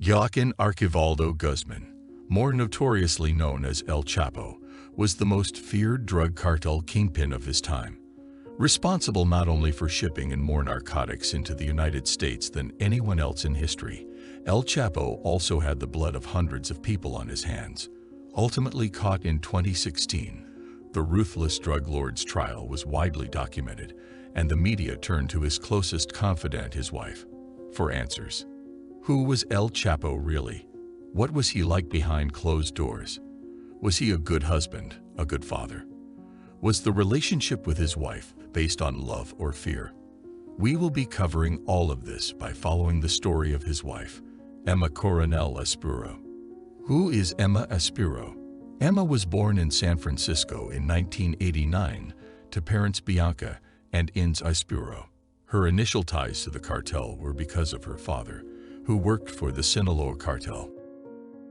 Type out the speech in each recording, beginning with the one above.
Joaquin Archibaldo Guzman, more notoriously known as El Chapo, was the most feared drug cartel kingpin of his time, responsible not only for shipping and more narcotics into the United States than anyone else in history. El Chapo also had the blood of hundreds of people on his hands. Ultimately caught in 2016, the ruthless drug lord's trial was widely documented, and the media turned to his closest confidant, his wife, for answers. Who was El Chapo really? What was he like behind closed doors? Was he a good husband, a good father? Was the relationship with his wife based on love or fear? We will be covering all of this by following the story of his wife, Emma Coronel Aspuro. Who is Emma Aspuro? Emma was born in San Francisco in 1989 to parents Bianca and Inz Aspuro. Her initial ties to the cartel were because of her father, who worked for the Sinaloa cartel.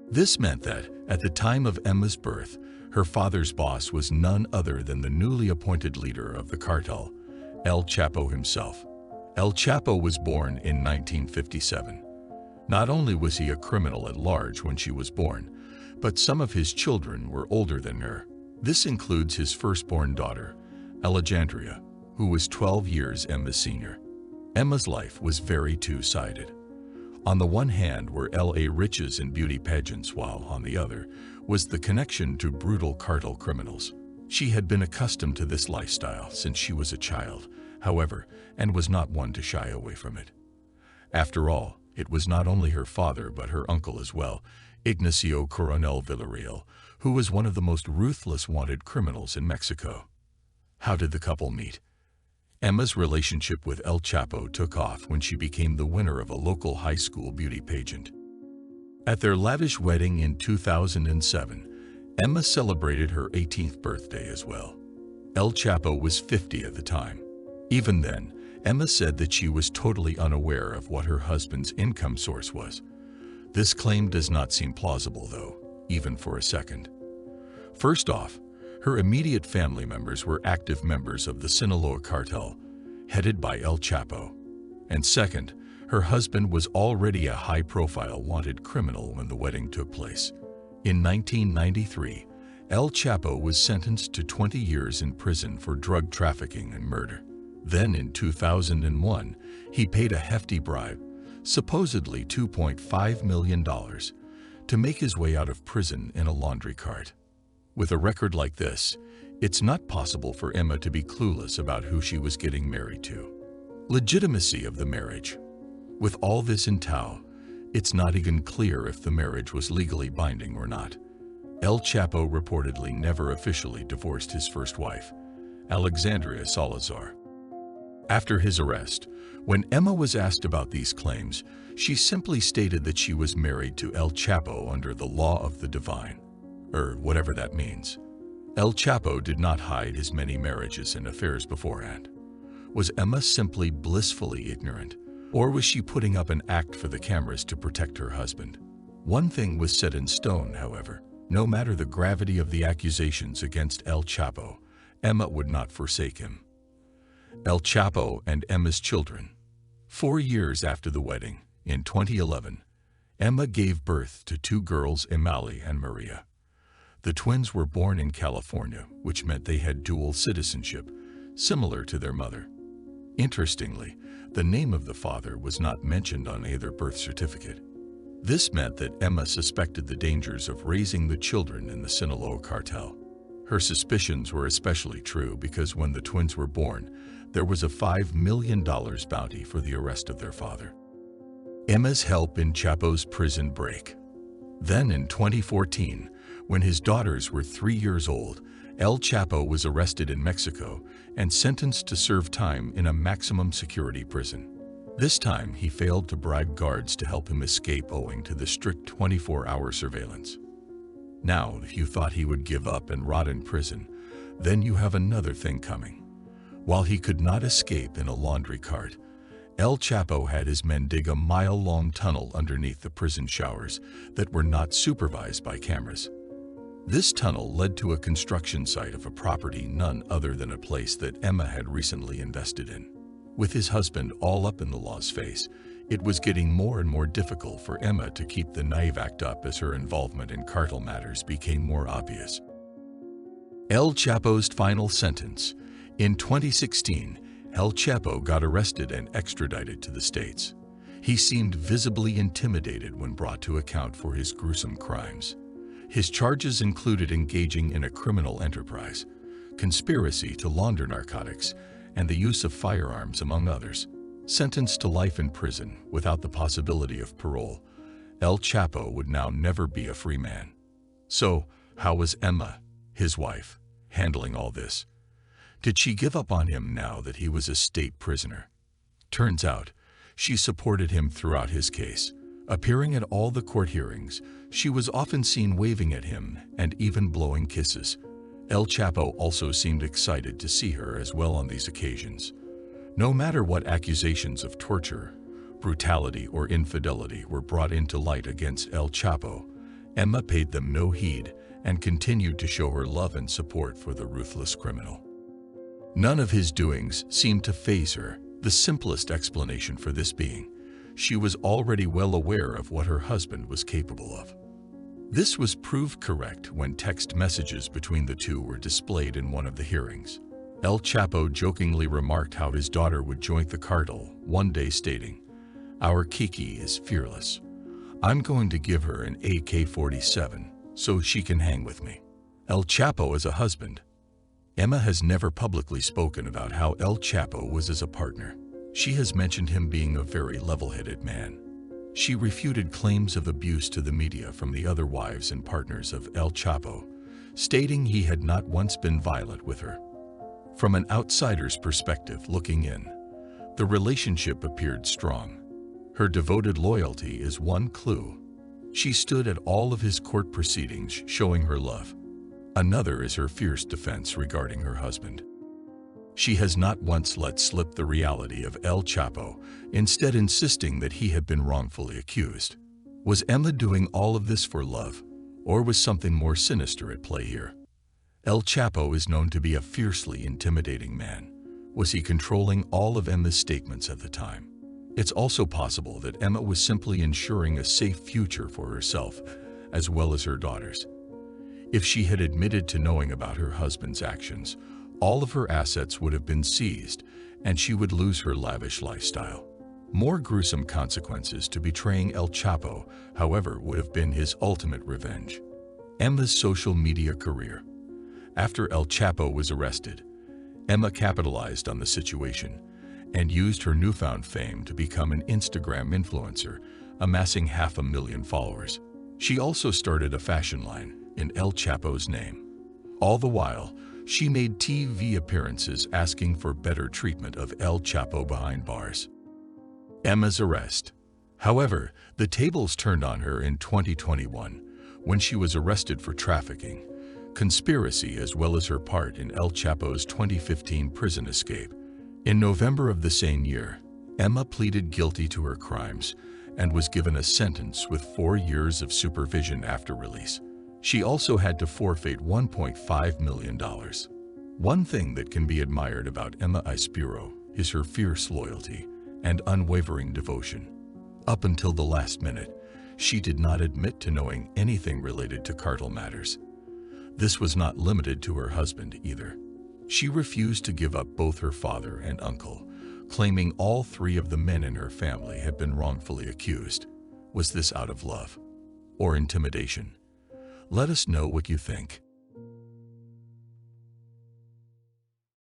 This meant that, at the time of Emma's birth, her father's boss was none other than the newly appointed leader of the cartel, El Chapo himself. El Chapo was born in 1957. Not only was he a criminal at large when she was born, but some of his children were older than her. This includes his firstborn daughter, Alejandria, who was 12 years Emma's senior. Emma's life was very two-sided. On the one hand were L.A. riches and beauty pageants, while on the other was the connection to brutal cartel criminals. She had been accustomed to this lifestyle since she was a child, however, and was not one to shy away from it. After all, it was not only her father but her uncle as well, Ignacio Coronel Villarreal, who was one of the most ruthless wanted criminals in Mexico. How did the couple meet? Emma's relationship with El Chapo took off when she became the winner of a local high school beauty pageant. At their lavish wedding in 2007, Emma celebrated her 18th birthday as well. El Chapo was 50 at the time. Even then, Emma said that she was totally unaware of what her husband's income source was. This claim does not seem plausible, though, even for a second. First off, her immediate family members were active members of the Sinaloa cartel, headed by El Chapo. And second, her husband was already a high-profile wanted criminal when the wedding took place. In 1993, El Chapo was sentenced to 20 years in prison for drug trafficking and murder. Then in 2001, he paid a hefty bribe, supposedly $2.5 million, to make his way out of prison in a laundry cart. With a record like this, it's not possible for Emma to be clueless about who she was getting married to. Legitimacy of the marriage. With all this in tow, it's not even clear if the marriage was legally binding or not. El Chapo reportedly never officially divorced his first wife, Alexandria Salazar. After his arrest, when Emma was asked about these claims, she simply stated that she was married to El Chapo under the law of the divine, or whatever that means. El Chapo did not hide his many marriages and affairs beforehand. Was Emma simply blissfully ignorant, or was she putting up an act for the cameras to protect her husband? One thing was set in stone, however. No matter the gravity of the accusations against El Chapo, Emma would not forsake him. El Chapo and Emma's children. 4 years after the wedding, in 2011, Emma gave birth to 2 girls, Emali and Maria. The twins were born in California, which meant they had dual citizenship, similar to their mother. Interestingly, the name of the father was not mentioned on either birth certificate. This meant that Emma suspected the dangers of raising the children in the Sinaloa cartel. Her suspicions were especially true because when the twins were born, there was a $5 million bounty for the arrest of their father. Emma's help in Chapo's prison break. Then in 2014, when his daughters were 3 years old, El Chapo was arrested in Mexico and sentenced to serve time in a maximum security prison. This time, he failed to bribe guards to help him escape owing to the strict 24-hour surveillance. Now, if you thought he would give up and rot in prison, then you have another thing coming. While he could not escape in a laundry cart, El Chapo had his men dig a mile-long tunnel underneath the prison showers that were not supervised by cameras. This tunnel led to a construction site of a property none other than a place that Emma had recently invested in. With his husband all up in the law's face, It was getting more and more difficult for Emma to keep the naive act up as her involvement in cartel matters became more obvious. El Chapo's final sentence. In 2016, El Chapo got arrested and extradited to the States. He seemed visibly intimidated when brought to account for his gruesome crimes. His charges included engaging in a criminal enterprise, conspiracy to launder narcotics, and the use of firearms, among others. Sentenced to life in prison without the possibility of parole, El Chapo would now never be a free man. So, how was Emma, his wife, handling all this? Did she give up on him now that he was a state prisoner? Turns out, she supported him throughout his case. Appearing at all the court hearings, she was often seen waving at him and even blowing kisses. El Chapo also seemed excited to see her as well on these occasions. No matter what accusations of torture, brutality, or infidelity were brought into light against El Chapo, Emma paid them no heed and continued to show her love and support for the ruthless criminal. None of his doings seemed to faze her, the simplest explanation for this being she was already well aware of what her husband was capable of. This was proved correct when text messages between the two were displayed in one of the hearings. El Chapo jokingly remarked how his daughter would join the cartel one day, stating, "Our Kiki is fearless. I'm going to give her an AK-47 so she can hang with me." El Chapo as a husband. Emma has never publicly spoken about how El Chapo was as a partner. She has mentioned him being a very level-headed man. She refuted claims of abuse to the media from the other wives and partners of El Chapo, stating he had not once been violent with her. From an outsider's perspective looking in, the relationship appeared strong. Her devoted loyalty is one clue. She stood at all of his court proceedings showing her love. Another is her fierce defense regarding her husband. She has not once let slip the reality of El Chapo, instead insisting that he had been wrongfully accused. Was Emma doing all of this for love, or was something more sinister at play here? El Chapo is known to be a fiercely intimidating man. Was he controlling all of Emma's statements at the time? It's also possible that Emma was simply ensuring a safe future for herself, as well as her daughters. If she had admitted to knowing about her husband's actions, all of her assets would have been seized, and she would lose her lavish lifestyle. More gruesome consequences to betraying El Chapo, however, would have been his ultimate revenge. Emma's social media career. After El Chapo was arrested, Emma capitalized on the situation and used her newfound fame to become an Instagram influencer, amassing 500,000 followers. She also started a fashion line in El Chapo's name. All the while, she made TV appearances asking for better treatment of El Chapo behind bars. Emma's arrest. However, the tables turned on her in 2021 when she was arrested for trafficking, conspiracy, as well as her part in El Chapo's 2015 prison escape. In November of the same year, Emma pleaded guilty to her crimes and was given a sentence with 4 years of supervision after release. She also had to forfeit $1.5 million. One thing that can be admired about Emma Ispiro is her fierce loyalty and unwavering devotion. Up until the last minute, she did not admit to knowing anything related to cartel matters. This was not limited to her husband either. She refused to give up both her father and uncle, claiming all 3 of the men in her family had been wrongfully accused. Was this out of love or intimidation? Let us know what you think.